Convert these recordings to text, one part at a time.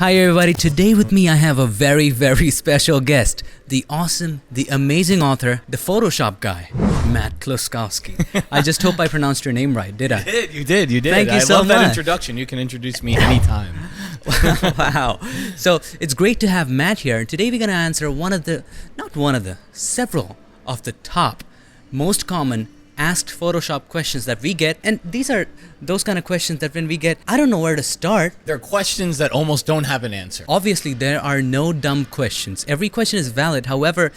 Hi everybody, today with me I have a very, very special guest. The awesome, the amazing author, the Photoshop guy, Matt Kloskowski. I just hope I pronounced your name right, did I? You did. Thank you so I love that much. introduction. You can introduce me anytime. Wow. So it's great to have Matt here. Today we're going to answer several of the top, most common asked Photoshop questions that we get. And these are those kind of questions that when we get, I don't know where to start. They're questions that almost don't have an answer. Obviously, there are no dumb questions. Every question is valid. However,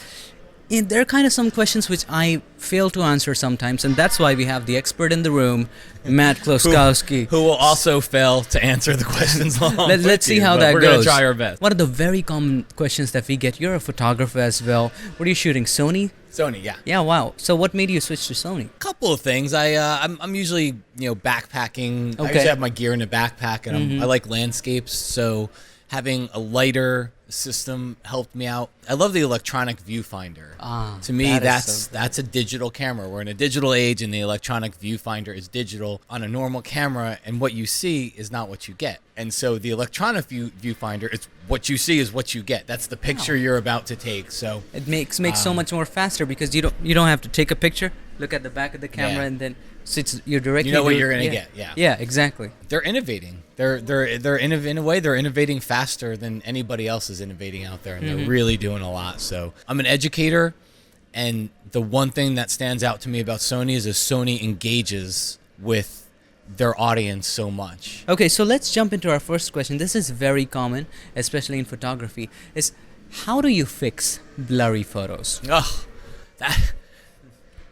there are kind of some questions which I fail to answer sometimes, and that's why we have the expert in the room, Matt Kloskowski. Who will also fail to answer the questions along Let's see how that goes. We're going to try our best. One of the very common questions that we get, you're a photographer as well. What are you shooting, Sony? Sony, yeah. Yeah, wow. So what made you switch to Sony? Couple of things. I'm usually backpacking. Okay. I usually have my gear in a backpack, and I like landscapes, so having a lighter system helped me out. I love the electronic viewfinder. To me, that's a digital camera. We're in a digital age, and the electronic viewfinder is digital on a normal camera, and what you see is not what you get. And so the electronic viewfinder, it's what you see is what you get. That's the picture you're about to take. So it makes so much more faster because you don't have to take a picture, look at the back of the camera, and then you're directly. You know what you're gonna get. Yeah, exactly. They're innovating. They're in a way they're innovating faster than anybody else is innovating out there, and they're really doing a lot. So I'm an educator, and the one thing that stands out to me about Sony is that Sony engages with their audience so much. Okay, so let's jump into our first question. This is very common, especially in photography. Is how do you fix blurry photos? Ugh,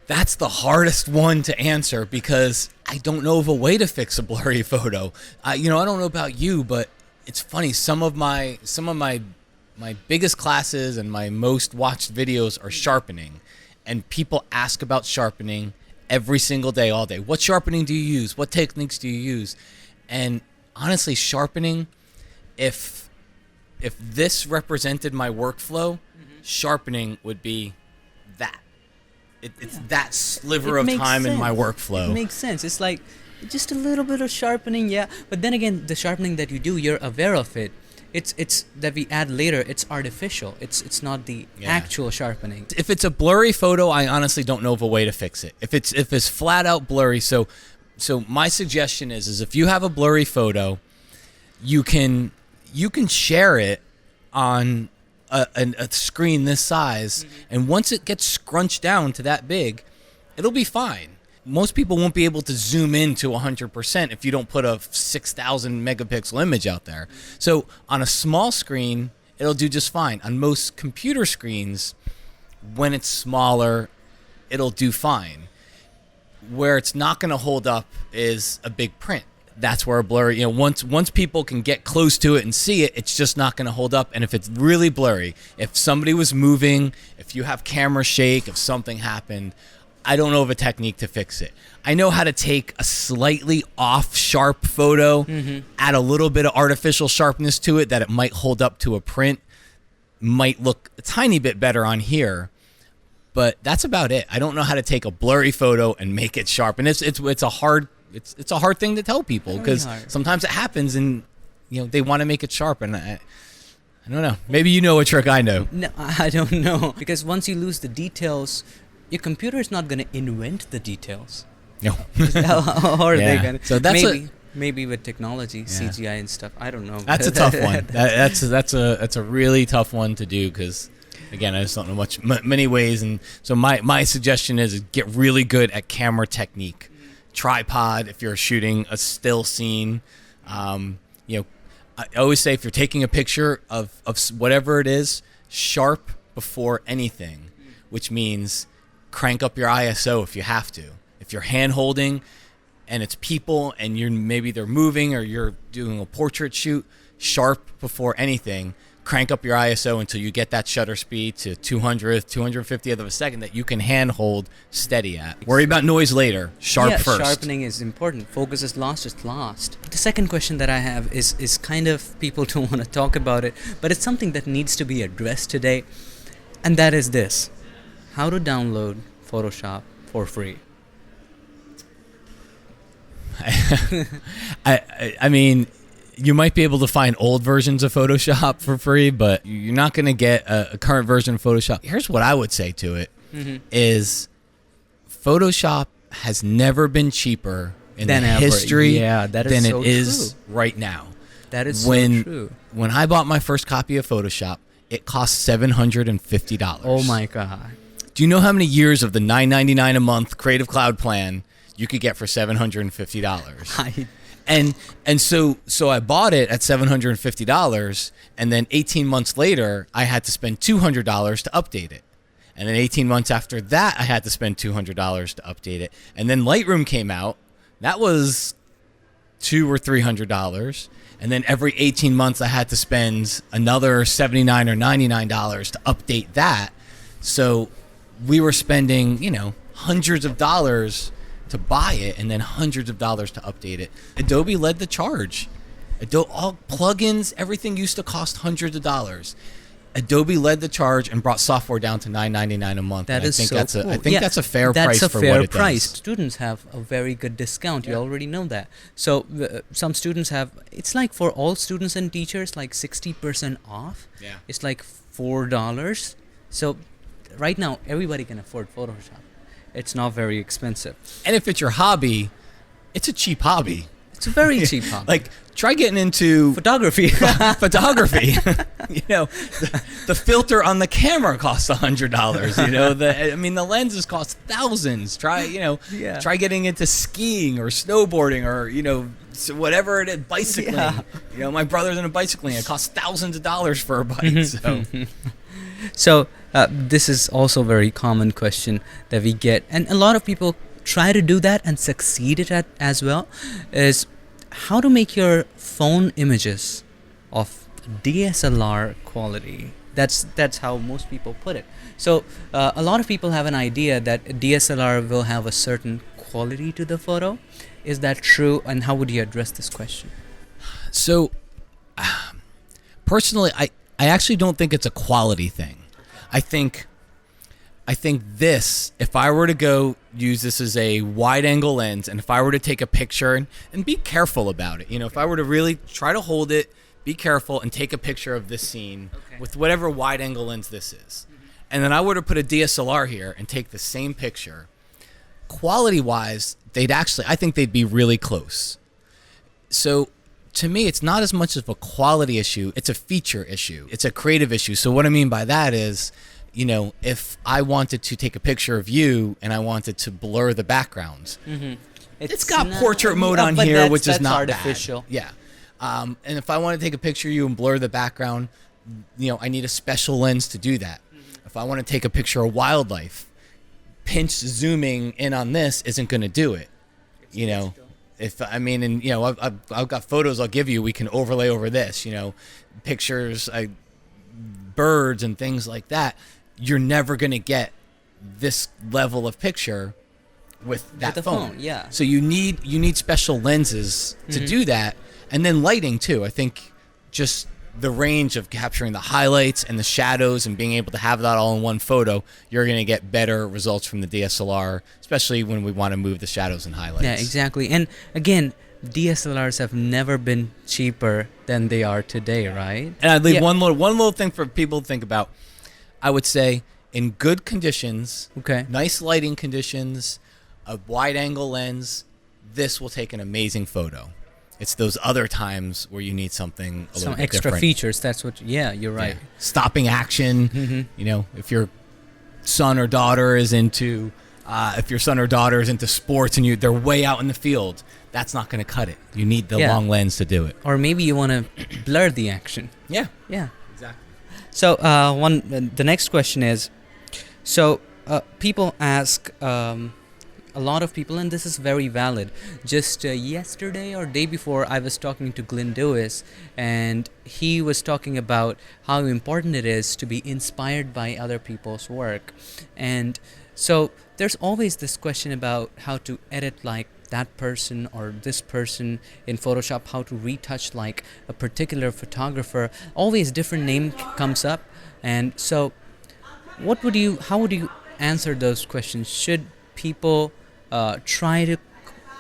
that's the hardest one to answer because I don't know of a way to fix a blurry photo. I don't know about you, but it's funny. Some of my biggest classes and my most watched videos are sharpening, and people ask about sharpening every single day, all day. What sharpening do you use? What techniques do you use? And honestly, sharpening, if this represented my workflow, sharpening would be that. It's that sliver of time in my workflow. It makes sense. It's like just a little bit of sharpening, yeah. But then again, the sharpening that you do, you're aware of it. It's that we add later. It's artificial. It's not the actual sharpening. If it's a blurry photo, I honestly don't know of a way to fix it. If it's flat out blurry, so my suggestion is if you have a blurry photo, you can share it on a screen this size, and once it gets scrunched down to that big, it'll be fine. Most people won't be able to zoom in to 100% if you don't put a 6,000 megapixel image out there. So on a small screen, it'll do just fine. On most computer screens, when it's smaller, it'll do fine. Where it's not going to hold up is a big print. That's where a blurry, once people can get close to it and see it, it's just not going to hold up. And if it's really blurry, if somebody was moving, if you have camera shake, if something happened, I don't know of a technique to fix it. I know how to take a slightly off sharp photo, add a little bit of artificial sharpness to it that it might hold up to a print, might look a tiny bit better on here, but that's about it. I don't know how to take a blurry photo and make it sharp, and it's a hard thing to tell people because sometimes it happens and they want to make it sharp, and I don't know. Maybe you know a trick I know. No, I don't know, because once you lose the details, your computer is not going to invent the details. No. How are they going to? So that's maybe with technology, CGI and stuff. I don't know. That's a tough one. That's a really tough one to do because, again, I just don't know many ways. And so my suggestion is get really good at camera technique. Tripod if you're shooting a still scene. I always say if you're taking a picture of whatever it is, sharp before anything, which means crank up your ISO if you have to. If you're hand holding and it's people and maybe they're moving or you're doing a portrait shoot, sharp before anything, crank up your ISO until you get that shutter speed to 250th of a second that you can hand hold steady at. Worry about noise later. Sharp first. Sharpening is important. Focus is lost, it's lost. The second question that I have is kind of people don't want to talk about it, but it's something that needs to be addressed today, and that is this. How to download Photoshop for free. I mean, You might be able to find old versions of Photoshop for free, but you're not going to get a current version of Photoshop. Here's what I would say to it is Photoshop has never been cheaper in the history than it is right now. That is so true. When I bought my first copy of Photoshop, it cost $750. Oh my God. Do you know how many years of the $9.99 a month Creative Cloud plan you could get for $750? And so I bought it at $750, and then 18 months later, I had to spend $200 to update it. And then 18 months after that, I had to spend $200 to update it. And then Lightroom came out. That was $200 or $300. And then every 18 months, I had to spend another $79 or $99 to update that. So we were spending, hundreds of dollars to buy it and then hundreds of dollars to update it. Adobe led the charge. All plugins, everything used to cost hundreds of dollars. Adobe led the charge and brought software down to $9.99 a month. That is so cool. I think that's a fair price for what it does. That's a fair price. Students have a very good discount. You already know that. So some students have, it's like for all students and teachers, like 60% off. Yeah. It's like $4. So right now, everybody can afford Photoshop. It's not very expensive. And if it's your hobby, it's a cheap hobby. It's a very cheap hobby. Like, try getting into photography. Photography. The filter on the camera costs $100. The lenses cost thousands. Try getting into skiing or snowboarding or whatever it is, bicycling. Yeah. My brother's into bicycling. It costs thousands of dollars for a bike. So this is also a very common question that we get, and a lot of people try to do that and succeed at it as well, is how to make your phone images of DSLR quality. That's how most people put it. So a lot of people have an idea that DSLR will have a certain quality to the photo. Is that true? And how would you address this question? So personally, I actually don't think it's a quality thing. I think this, if I were to go use this as a wide angle lens, and if I were to take a picture and be careful about it, if I were to really try to hold it, be careful, and take a picture of this scene with whatever wide angle lens this is, and then I were to put a DSLR here and take the same picture, quality wise, I think they'd be really close. So to me, it's not as much of a quality issue, it's a feature issue. It's a creative issue. So what I mean by that is, if I wanted to take a picture of you and I wanted to blur the background, it's got portrait mode on here, which is not artificial. Bad. Yeah. And if I want to take a picture of you and blur the background, I need a special lens to do that. If I want to take a picture of wildlife, pinch zooming in on this isn't going to do it. I've got photos I'll give you. We can overlay over this. Pictures, birds and things like that. You're never going to get this level of picture with that phone. Yeah. So you need special lenses to do that, and then lighting too. I think just the range of capturing the highlights and the shadows and being able to have that all in one photo, you're going to get better results from the DSLR, especially when we want to move the shadows and highlights. Yeah, exactly. And again, DSLRs have never been cheaper than they are today, right? And I'd leave one little thing for people to think about. I would say in good conditions, nice lighting conditions, a wide angle lens, this will take an amazing photo. It's those other times where you need something a little bit extra different. Features. That's what. You're right. Yeah. Stopping action. If your son or daughter is into, sports and they're way out in the field, that's not going to cut it. You need the long lens to do it. Or maybe you want to blur the action. Yeah. Yeah. Exactly. So the next question is, people ask. A lot of people, and this is very valid. Just yesterday or day before, I was talking to Glenn Dewis, and he was talking about how important it is to be inspired by other people's work. And so there's always this question about how to edit like that person or this person in Photoshop, how to retouch like a particular photographer. Always different name comes up. And so how would you answer those questions? Should people try to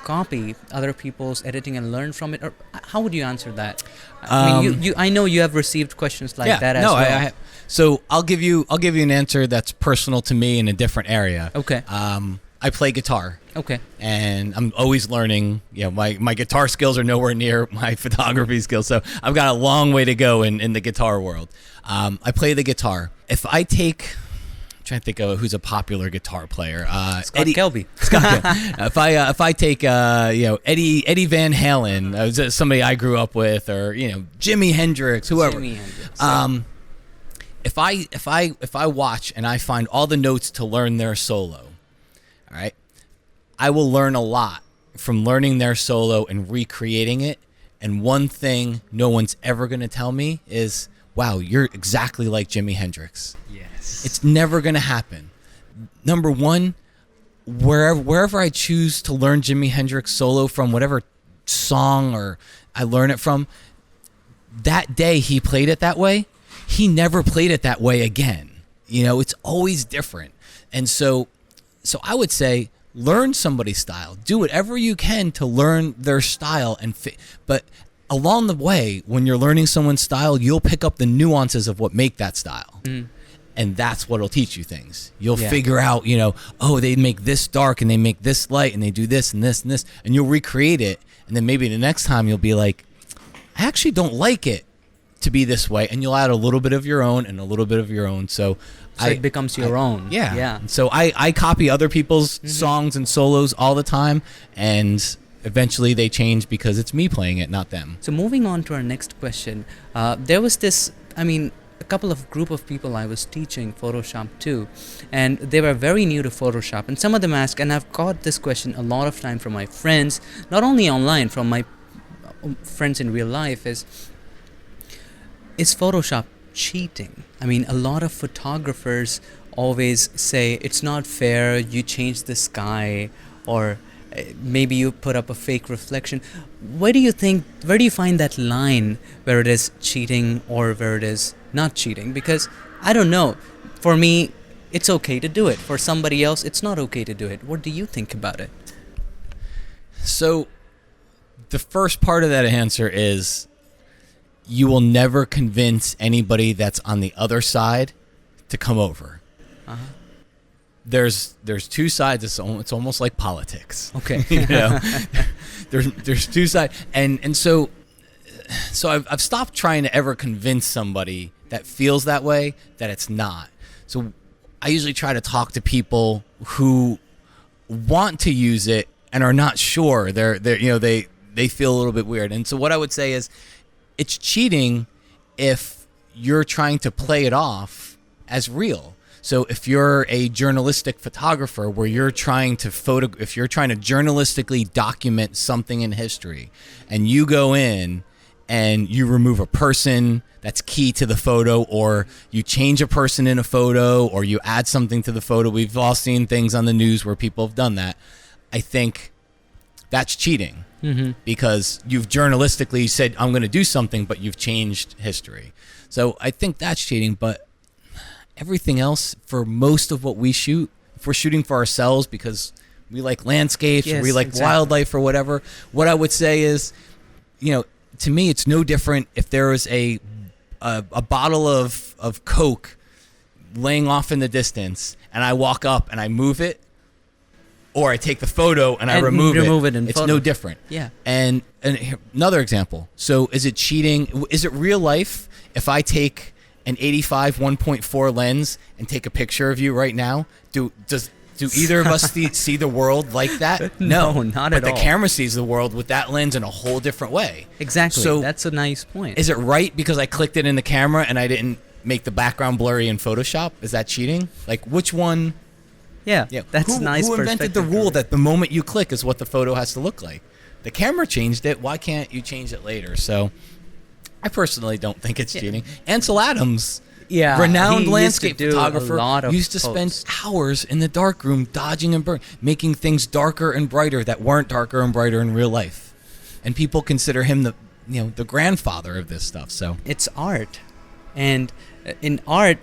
copy other people's editing and learn from it, or how would you answer that? I mean, I know you have received questions like that as well. So I'll give you an answer that's personal to me in a different area. Okay. I play guitar. Okay. And I'm always learning. You know, my guitar skills are nowhere near my photography skills, so I've got a long way to go in the guitar world. I play the guitar. If I take, I'm trying to think of who's a popular guitar player. Scott Kelby. If I take Eddie Van Halen, somebody I grew up with, or Jimi Hendrix, whoever. Jimi Hendrix. If I watch and I find all the notes to learn their solo, all right, I will learn a lot from learning their solo and recreating it. And one thing no one's ever going to tell me is, wow, you're exactly like Jimi Hendrix. Yes. It's never going to happen. Number one, wherever I choose to learn Jimi Hendrix solo from, whatever song or I learn it from, that day he played it that way, he never played it that way again. It's always different. And so I would say, learn somebody's style. Do whatever you can to learn their style but along the way, when you're learning someone's style, you'll pick up the nuances of what make that style. And that's what'll teach you things. You'll figure out, they make this dark and they make this light and they do this and this and this, and you'll recreate it. And then maybe the next time you'll be like, I actually don't like it to be this way, and you'll add a little bit of your own and a little bit of your own. So it becomes your own. Yeah. So I copy other people's songs and solos all the time, and eventually they change because it's me playing it, not them. So moving on to our next question, there was a couple of group of people I was teaching Photoshop to, and they were very new to Photoshop, and some of them asked, and I've got this question a lot of time from my friends, not only online, from my friends in real life, is Photoshop cheating? I mean, a lot of photographers always say it's not fair, you change the sky, or maybe you put up a fake reflection. Where do you find that line where it is cheating or where it is not cheating? Because I don't know, for me it's okay to do it, for somebody else it's not okay to do it. What do you think about it? So the first part of that answer is, you will never convince anybody that's on the other side to come over. There's two sides. It's almost like politics. Okay. There's two sides, and so I've stopped trying to ever convince somebody that feels that way that it's not. So I usually try to talk to people who want to use it and are not sure. They feel a little bit weird. And so what I would say is, it's cheating if you're trying to play it off as real. So if you're a journalistic photographer where you're trying to if you're trying to journalistically document something in history, and you go in and you remove a person that's key to the photo, or you change a person in a photo, or you add something to the photo, we've all seen things on the news where people have done that. I think that's cheating. Because you've journalistically said, I'm going to do something, but you've changed history. So I think that's cheating. But everything else, for most of what we shoot, if we're shooting for ourselves because we like landscapes, or we like wildlife or whatever, what I would say is, to me, it's no different if there was a bottle of Coke laying off in the distance, and I walk up and I move it, or I take the photo and I remove it. It's no different. Yeah. And another example. So is it cheating? Is it real life if I take an 85 1.4 lens and take a picture of you right now? Do either of us see the world like that? No, not at all. But the camera sees the world with that lens in a whole different way. Exactly. So that's a nice point. Is it right because I clicked it in the camera and I didn't make the background blurry in Photoshop? Is that cheating? Like, which one? Yeah, that's nice. Who invented the rule that the moment you click is what the photo has to look like? The camera changed it. Why can't you change it later? So I personally don't think it's cheating. Ansel Adams, renowned landscape photographer, used to spend hours in the darkroom dodging and burning, making things darker and brighter that weren't darker and brighter in real life. And people consider him the grandfather of this stuff. So it's art. And in art,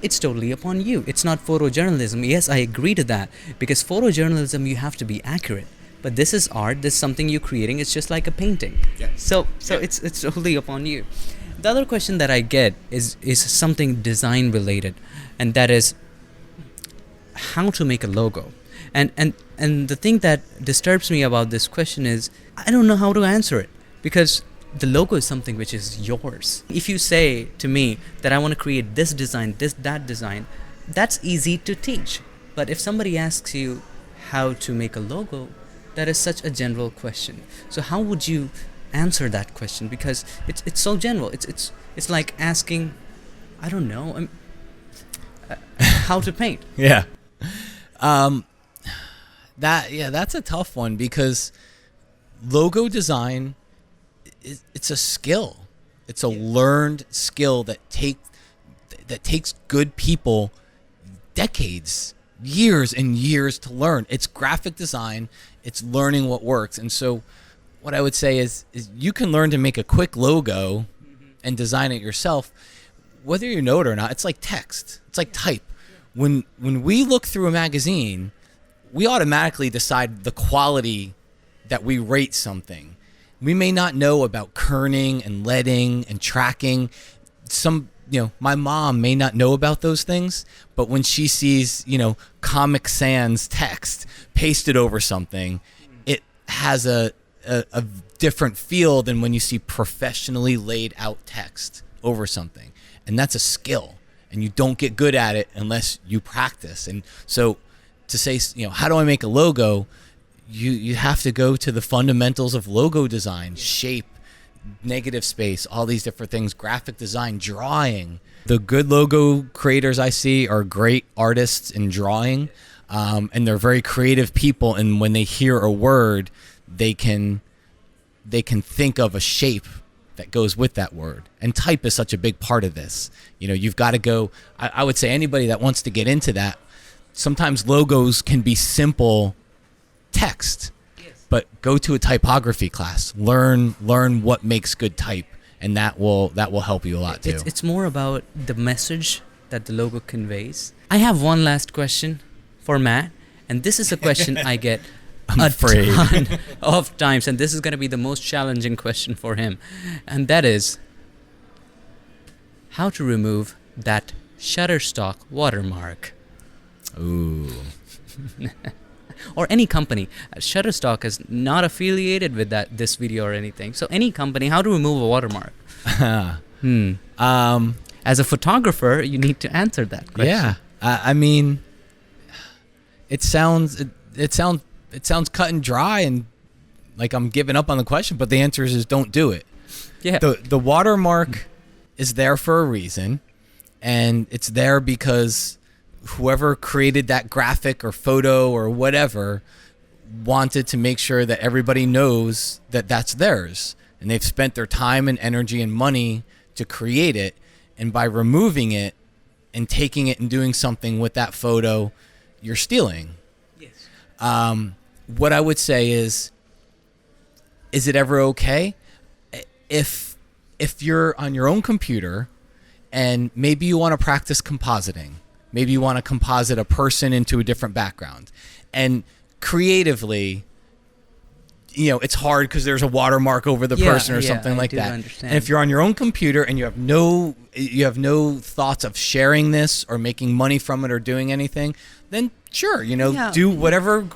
it's totally upon you. It's not photojournalism. Yes, I agree to that. Because photojournalism, you have to be accurate. But this is art. This is something you're creating. It's just like a painting. Yeah. So it's totally upon you. The other question that I get is something design related, and that is how to make a logo. And the thing that disturbs me about this question is I don't know how to answer it, because the logo is something which is yours. If you say to me that I want to create this design, that design, that's easy to teach. But if somebody asks you how to make a logo, that is such a general question. So how would you answer that question? Because it's so general. It's like asking, I don't know, how to paint. Yeah. That's a tough one, because logo design, it's a skill. It's a learned skill that takes good people decades, years and years to learn. It's graphic design. It's learning what works. And so what I would say is you can learn to make a quick logo and design it yourself, whether you know it or not. It's like text. It's like type. When we look through a magazine, we automatically decide the quality that we rate something. We may not know about kerning and leading and tracking. My mom may not know about those things, but when she sees, Comic Sans text pasted over something, it has a different feel than when you see professionally laid out text over something. And that's a skill, and you don't get good at it unless you practice. And so to say, how do I make a logo? You have to go to the fundamentals of logo design, shape, negative space, all these different things, graphic design, drawing. The good logo creators I see are great artists in drawing, and they're very creative people. And when they hear a word, they can think of a shape that goes with that word. And type is such a big part of this. You've got to go. I would say anybody that wants to get into that, sometimes logos can be simple text, but go to a typography class, learn what makes good type, and that will help you a lot too. It's more about the message that the logo conveys. I have one last question for Matt, and this is a question I get ton of times, and this is going to be the most challenging question for him, and that is how to remove that Shutterstock watermark. Ooh. Or any company. Shutterstock is not affiliated with this video or anything. So any company, how to remove a watermark? As a photographer, you need to answer that question. Yeah, I mean, it sounds cut and dry, and like I'm giving up on the question. But the answer is don't do it. Yeah. The watermark is there for a reason, and it's there because whoever created that graphic or photo or whatever wanted to make sure that everybody knows that that's theirs, and they've spent their time and energy and money to create it. And by removing it and taking it and doing something with that photo, you're stealing. Yes. What I would say is it ever okay if you're on your own computer and maybe you want to practice compositing? Maybe you want to composite a person into a different background. And creatively, it's hard because there's a watermark over the person or something like that. Understand. And if you're on your own computer and you have no thoughts of sharing this or making money from it or doing anything, then sure, do whatever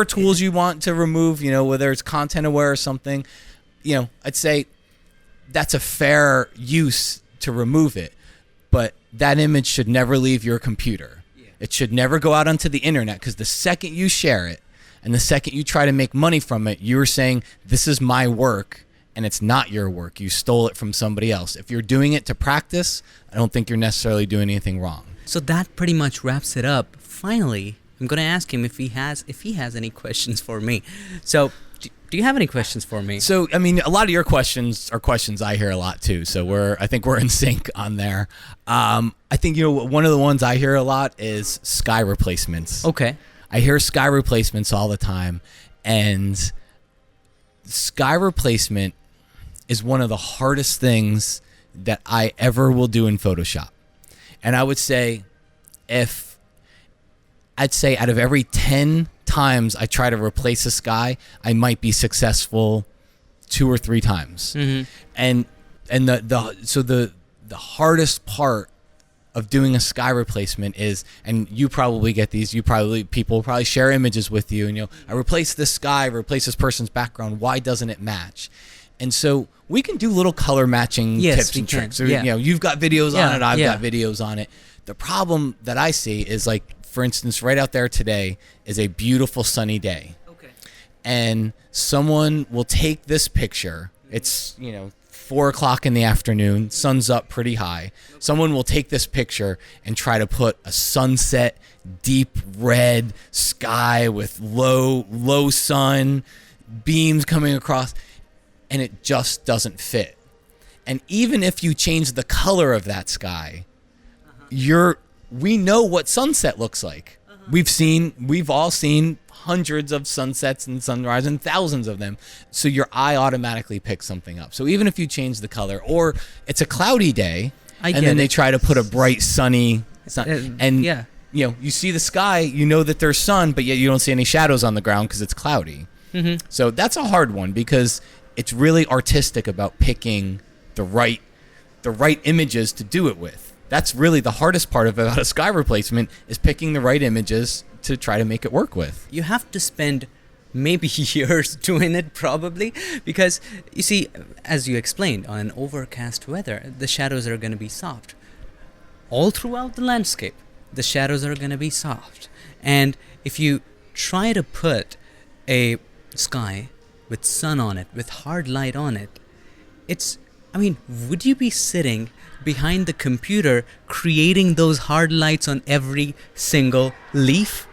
tools you want to remove, whether it's content aware or something. I'd say that's a fair use to remove it. But that image should never leave your computer. Yeah. It should never go out onto the internet, because the second you share it and the second you try to make money from it, you're saying, this is my work, and it's not your work. You stole it from somebody else. If you're doing it to practice, I don't think you're necessarily doing anything wrong. So that pretty much wraps it up. Finally, I'm going to ask him if he has any questions for me. So do you have any questions for me? So, I mean, a lot of your questions are questions I hear a lot too. So I think we're in sync on there. I think, one of the ones I hear a lot is sky replacements. Okay. I hear sky replacements all the time, and sky replacement is one of the hardest things that I ever will do in Photoshop. And I would say I'd say out of every 10 times I try to replace a sky, I might be successful 2 or 3 times. And the hardest part of doing a sky replacement is, and you probably get these, people probably share images with you, and I replace this sky, replace this person's background, why doesn't it match? And so we can do little color matching tips and tricks. So, you've got videos on it, I've got videos on it. The problem that I see is, like, for instance, right out there today is a beautiful sunny day. Okay. And someone will take this picture. It's, 4 o'clock in the afternoon, sun's up pretty high. Someone will take this picture and try to put a sunset, deep red sky with low sun, beams coming across, and it just doesn't fit. And even if you change the color of that sky, we know what sunset looks like. We've all seen hundreds of sunsets and sunrise and thousands of them. So your eye automatically picks something up. So even if you change the color, or it's a cloudy day, they try to put a bright sunny sun, you see the sky, you know that there's sun, but yet you don't see any shadows on the ground because it's cloudy. So that's a hard one, because it's really artistic about picking the right images to do it with. That's really the hardest part about a sky replacement, is picking the right images to try to make it work with. You have to spend maybe years doing it, probably, because you see, as you explained, on an overcast weather, the shadows are going to be soft. All throughout the landscape, the shadows are going to be soft. And if you try to put a sky with sun on it, with hard light on it, would you be sitting behind the computer creating those hard lights on every single leaf?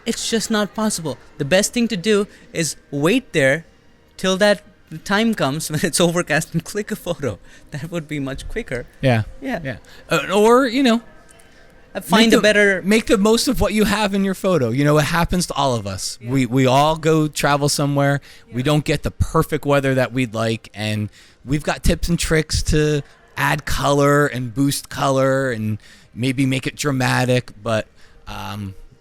It's just not possible. The best thing to do is wait there till that time comes when it's overcast and click a photo. That would be much quicker. Yeah. Or, make the most of what you have in your photo. It happens to all of us. Yeah. We all go travel somewhere. Yeah. We don't get the perfect weather that we'd like, and we've got tips and tricks to add color and boost color and maybe make it dramatic, but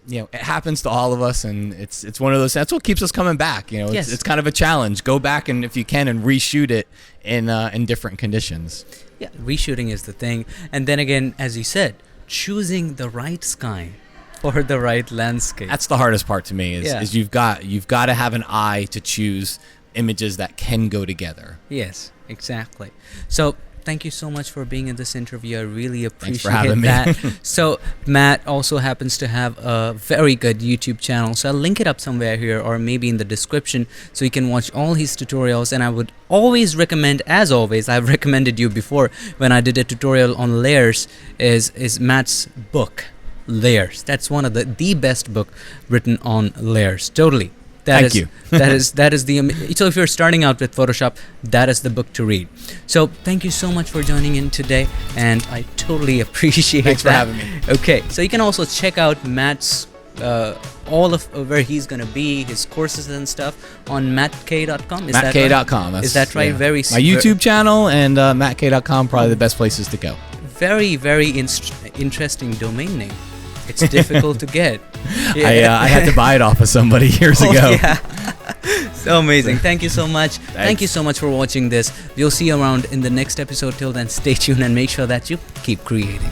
it happens to all of us, and it's one of those. That's what keeps us coming back. It's kind of a challenge. Go back, and if you can, and reshoot it in different conditions. Yeah, reshooting is the thing, and then again, as you said, choosing the right sky for the right landscape. That's the hardest part to me. Is you've got to have an eye to choose images that can go together. Yes, exactly. So thank you so much for being in this interview. I really appreciate Thanks for having me. So Matt also happens to have a very good YouTube channel. So I'll link it up somewhere here, or maybe in the description, so you can watch all his tutorials. And I would always recommend, as always, I've recommended you before when I did a tutorial on layers, is Matt's book, Layers. That's one of the best book written on layers. Totally. Thank you. that is so if you're starting out with Photoshop, that is the book to read. So thank you so much for joining in today, and I totally appreciate Thanks for having me. Okay, so you can also check out Matt's all of where he's going to be, his courses and stuff, on mattkay.com. mattkay.com. Is that right? My YouTube channel and mattkay.com, probably the best places to go. Very, very interesting domain name. It's difficult to get. Yeah. I had to buy it off of somebody years ago. Yeah. So amazing. Thank you so much. Thanks. Thank you so much for watching this. We'll see you around in the next episode. Till then, stay tuned and make sure that you keep creating.